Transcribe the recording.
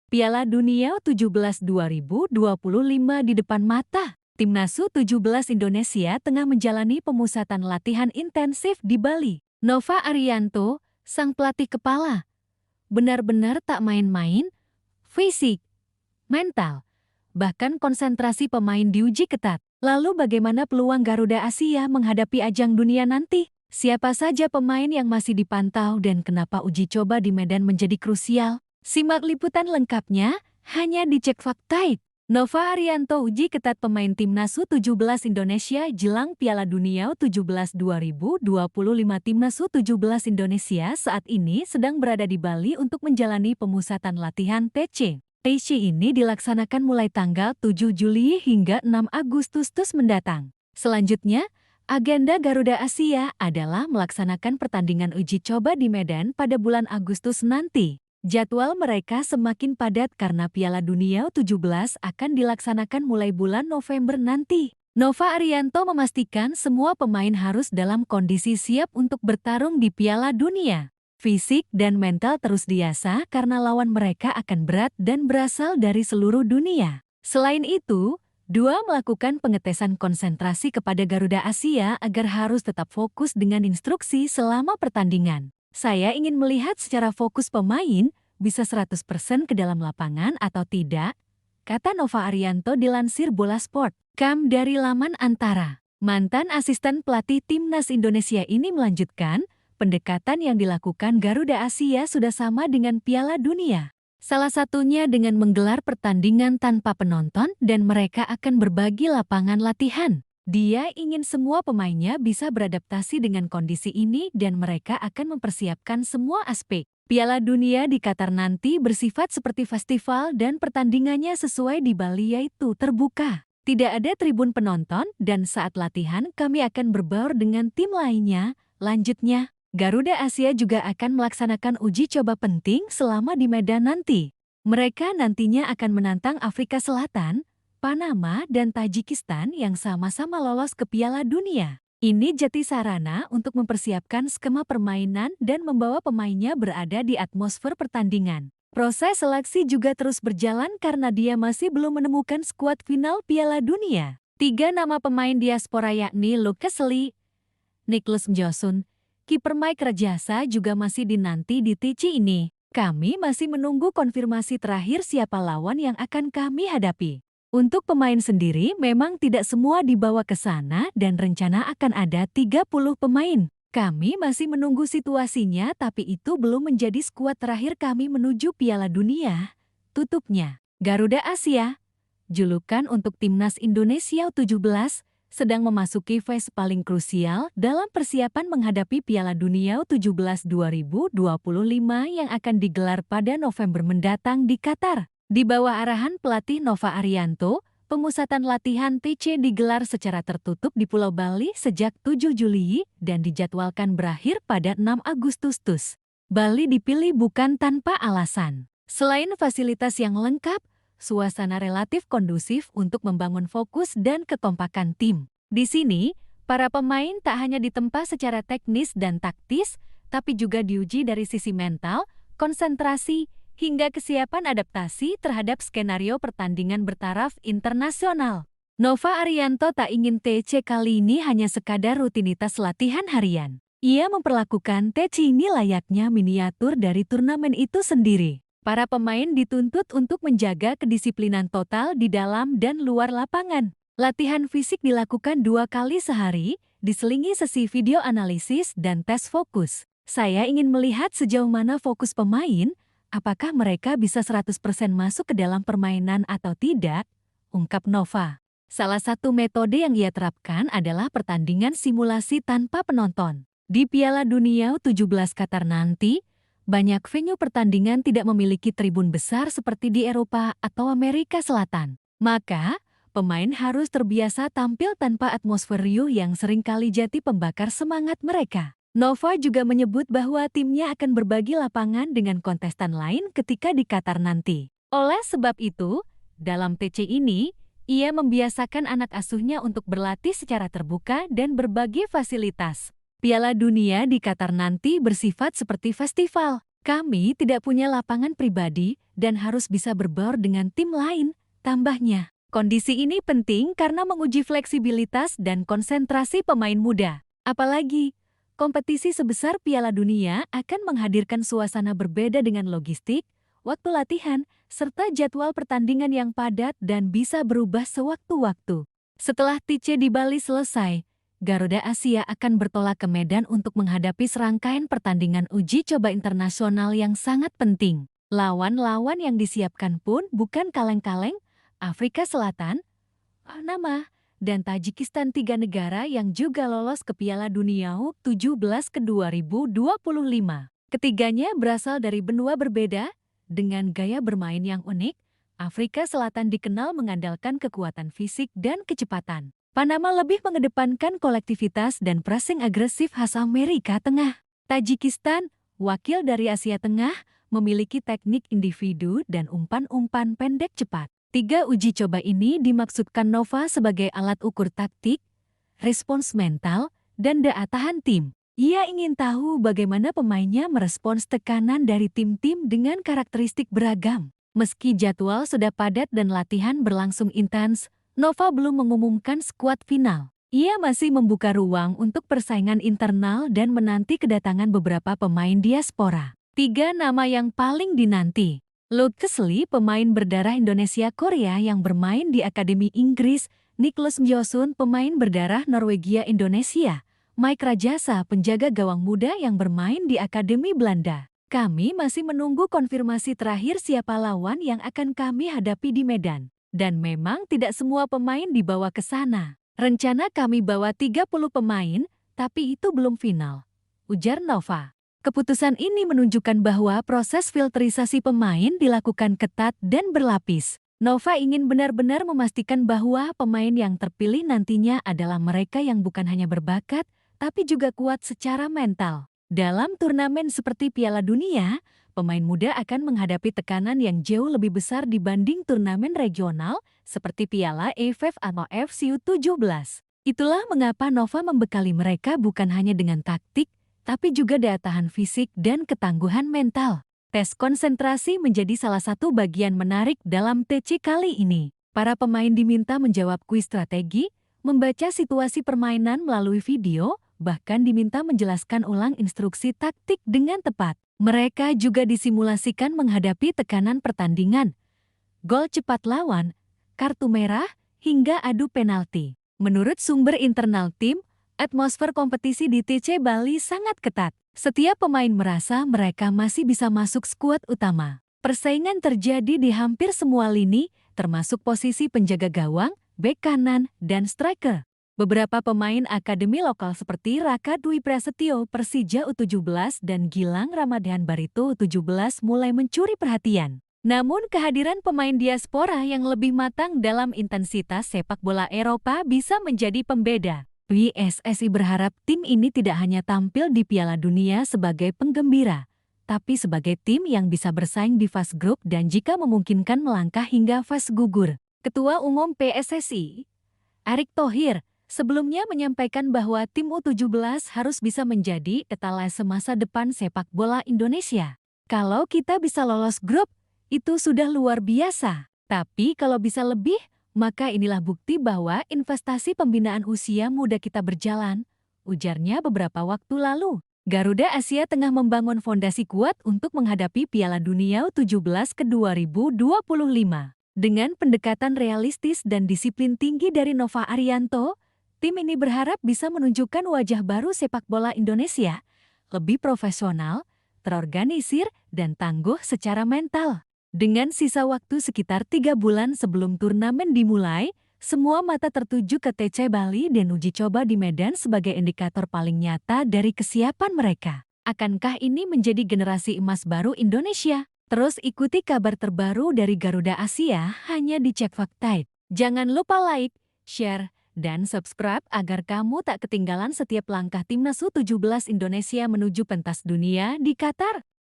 Piala Dunia U17 2025 di depan mata. Timnas U17 Indonesia tengah menjalani pemusatan latihan intensif di Bali. Nova Arianto, sang pelatih kepala, benar-benar tak main-main, fisik, mental, bahkan konsentrasi pemain diuji ketat. Lalu bagaimana peluang Garuda Asia menghadapi ajang dunia nanti? Siapa saja pemain yang masih dipantau dan kenapa uji coba di Medan menjadi krusial? Simak liputan lengkapnya hanya di Cek Fakta. Nova Arianto uji ketat pemain Timnas U17 Indonesia jelang Piala Dunia U17 2025. Timnas U17 Indonesia saat ini sedang berada di Bali untuk menjalani pemusatan latihan TC. TC ini dilaksanakan mulai tanggal 7 Juli hingga 6 Agustus mendatang. Selanjutnya, agenda Garuda Asia adalah melaksanakan pertandingan uji coba di Medan pada bulan Agustus nanti. Jadwal mereka semakin padat karena Piala Dunia U17 akan dilaksanakan mulai bulan November nanti. Nova Arianto memastikan semua pemain harus dalam kondisi siap untuk bertarung di Piala Dunia. Fisik dan mental terus diasah karena lawan mereka akan berat dan berasal dari seluruh dunia. Selain itu, Dua melakukan pengetesan konsentrasi kepada Garuda Asia agar harus tetap fokus dengan instruksi selama pertandingan. Saya ingin melihat secara fokus pemain bisa 100% ke dalam lapangan atau tidak, kata Nova Arianto dilansir Bola Sport. Dari laman Antara. Mantan asisten pelatih Timnas Indonesia ini melanjutkan, pendekatan yang dilakukan Garuda Asia sudah sama dengan Piala Dunia. Salah satunya dengan menggelar pertandingan tanpa penonton dan mereka akan berbagi lapangan latihan. Dia ingin semua pemainnya bisa beradaptasi dengan kondisi ini dan mereka akan mempersiapkan semua aspek. Piala Dunia di Qatar nanti bersifat seperti festival dan pertandingannya sesuai di Bali yaitu terbuka. Tidak ada tribun penonton dan saat latihan kami akan berbaur dengan tim lainnya. Lanjutnya, Garuda Asia juga akan melaksanakan uji coba penting selama di Medan nanti. Mereka nantinya akan menantang Afrika Selatan, Panama, dan Tajikistan yang sama-sama lolos ke Piala Dunia. Ini jadi sarana untuk mempersiapkan skema permainan dan membawa pemainnya berada di atmosfer pertandingan. Proses seleksi juga terus berjalan karena dia masih belum menemukan skuad final Piala Dunia. 3 nama pemain diaspora yakni Lucas Lee, Nicholas Mjosun, kiper Mike Rajasa juga masih dinanti di TC ini. Kami masih menunggu konfirmasi terakhir siapa lawan yang akan kami hadapi. Untuk pemain sendiri memang tidak semua dibawa ke sana dan rencana akan ada 30 pemain. Kami masih menunggu situasinya tapi itu belum menjadi skuad terakhir kami menuju Piala Dunia. Tutupnya, Garuda Asia, julukan untuk Timnas Indonesia U17, sedang memasuki fase paling krusial dalam persiapan menghadapi Piala Dunia U17 2025 yang akan digelar pada November mendatang di Qatar. Di bawah arahan pelatih Nova Arianto, pemusatan latihan TC digelar secara tertutup di Pulau Bali sejak 7 Juli dan dijadwalkan berakhir pada 6 Agustus. Bali dipilih bukan tanpa alasan. Selain fasilitas yang lengkap, suasana relatif kondusif untuk membangun fokus dan kekompakan tim. Di sini, para pemain tak hanya ditempa secara teknis dan taktis, tapi juga diuji dari sisi mental, konsentrasi, hingga kesiapan adaptasi terhadap skenario pertandingan bertaraf internasional. Nova Arianto tak ingin TC kali ini hanya sekadar rutinitas latihan harian. Ia memperlakukan TC ini layaknya miniatur dari turnamen itu sendiri. Para pemain dituntut untuk menjaga kedisiplinan total di dalam dan luar lapangan. Latihan fisik dilakukan 2 kali sehari, diselingi sesi video analisis dan tes fokus. Saya ingin melihat sejauh mana fokus pemain, apakah mereka bisa 100% masuk ke dalam permainan atau tidak, ungkap Nova. Salah satu metode yang ia terapkan adalah pertandingan simulasi tanpa penonton. Di Piala Dunia U17 Qatar nanti, banyak venue pertandingan tidak memiliki tribun besar seperti di Eropa atau Amerika Selatan. Maka, pemain harus terbiasa tampil tanpa atmosfer riuh yang seringkali jadi pembakar semangat mereka. Nova juga menyebut bahwa timnya akan berbagi lapangan dengan kontestan lain ketika di Qatar nanti. Oleh sebab itu, dalam TC ini, ia membiasakan anak asuhnya untuk berlatih secara terbuka dan berbagi fasilitas. Piala Dunia di Qatar nanti bersifat seperti festival. Kami tidak punya lapangan pribadi dan harus bisa berbaur dengan tim lain, tambahnya. Kondisi ini penting karena menguji fleksibilitas dan konsentrasi pemain muda. Apalagi, kompetisi sebesar Piala Dunia akan menghadirkan suasana berbeda dengan logistik, waktu latihan, serta jadwal pertandingan yang padat dan bisa berubah sewaktu-waktu. Setelah TC di Bali selesai, Garuda Asia akan bertolak ke Medan untuk menghadapi serangkaian pertandingan uji coba internasional yang sangat penting. Lawan-lawan yang disiapkan pun bukan kaleng-kaleng, Afrika Selatan, Panama, dan Tajikistan, 3 negara yang juga lolos ke Piala Dunia U17 ke 2025. Ketiganya berasal dari benua berbeda, dengan gaya bermain yang unik. Afrika Selatan dikenal mengandalkan kekuatan fisik dan kecepatan. Panama lebih mengedepankan kolektivitas dan pressing agresif khas Amerika Tengah. Tajikistan, wakil dari Asia Tengah, memiliki teknik individu dan umpan-umpan pendek cepat. 3 uji coba ini dimaksudkan Nova sebagai alat ukur taktik, respons mental, dan daya tahan tim. Ia ingin tahu bagaimana pemainnya merespons tekanan dari tim-tim dengan karakteristik beragam. Meski jadwal sudah padat dan latihan berlangsung intens, Nova belum mengumumkan skuad final. Ia masih membuka ruang untuk persaingan internal dan menanti kedatangan beberapa pemain diaspora. 3 nama yang paling dinanti. Luke Kesley, pemain berdarah Indonesia-Korea yang bermain di Akademi Inggris, Niklas Mjosun, pemain berdarah Norwegia-Indonesia, Mike Rajasa, penjaga gawang muda yang bermain di Akademi Belanda. Kami masih menunggu konfirmasi terakhir siapa lawan yang akan kami hadapi di Medan. Dan memang tidak semua pemain dibawa ke sana. Rencana kami bawa 30 pemain, tapi itu belum final, ujar Nova. Keputusan ini menunjukkan bahwa proses filterisasi pemain dilakukan ketat dan berlapis. Nova ingin benar-benar memastikan bahwa pemain yang terpilih nantinya adalah mereka yang bukan hanya berbakat, tapi juga kuat secara mental. Dalam turnamen seperti Piala Dunia, pemain muda akan menghadapi tekanan yang jauh lebih besar dibanding turnamen regional seperti Piala AFF atau FC U17. Itulah mengapa Nova membekali mereka bukan hanya dengan taktik, tapi juga daya tahan fisik dan ketangguhan mental. Tes konsentrasi menjadi salah satu bagian menarik dalam TC kali ini. Para pemain diminta menjawab kuis strategi, membaca situasi permainan melalui video, bahkan diminta menjelaskan ulang instruksi taktik dengan tepat. Mereka juga disimulasikan menghadapi tekanan pertandingan, gol cepat lawan, kartu merah, hingga adu penalti. Menurut sumber internal tim, atmosfer kompetisi di TC Bali sangat ketat. Setiap pemain merasa mereka masih bisa masuk skuad utama. Persaingan terjadi di hampir semua lini, termasuk posisi penjaga gawang, bek kanan, dan striker. Beberapa pemain akademi lokal seperti Raka Dwi Prasetyo Persija U17 dan Gilang Ramadhan Barito U17 mulai mencuri perhatian. Namun kehadiran pemain diaspora yang lebih matang dalam intensitas sepak bola Eropa bisa menjadi pembeda. PSSI berharap tim ini tidak hanya tampil di Piala Dunia sebagai penggembira, tapi sebagai tim yang bisa bersaing di fase grup dan jika memungkinkan melangkah hingga fase gugur. Ketua Umum PSSI, Erick Thohir, sebelumnya menyampaikan bahwa tim U17 harus bisa menjadi etalase masa depan sepak bola Indonesia. Kalau kita bisa lolos grup, itu sudah luar biasa. Tapi kalau bisa lebih, maka inilah bukti bahwa investasi pembinaan usia muda kita berjalan, ujarnya beberapa waktu lalu. Garuda Asia tengah membangun fondasi kuat untuk menghadapi Piala Dunia U17 ke 2025. Dengan pendekatan realistis dan disiplin tinggi dari Nova Arianto, tim ini berharap bisa menunjukkan wajah baru sepak bola Indonesia, lebih profesional, terorganisir, dan tangguh secara mental. Dengan sisa waktu sekitar 3 bulan sebelum turnamen dimulai, semua mata tertuju ke TC Bali dan uji coba di Medan sebagai indikator paling nyata dari kesiapan mereka. Akankah ini menjadi generasi emas baru Indonesia? Terus ikuti kabar terbaru dari Garuda Asia hanya di Cek Fakta. Jangan lupa like, share, dan subscribe agar kamu tak ketinggalan setiap langkah timnas U17 Indonesia menuju pentas dunia di Qatar.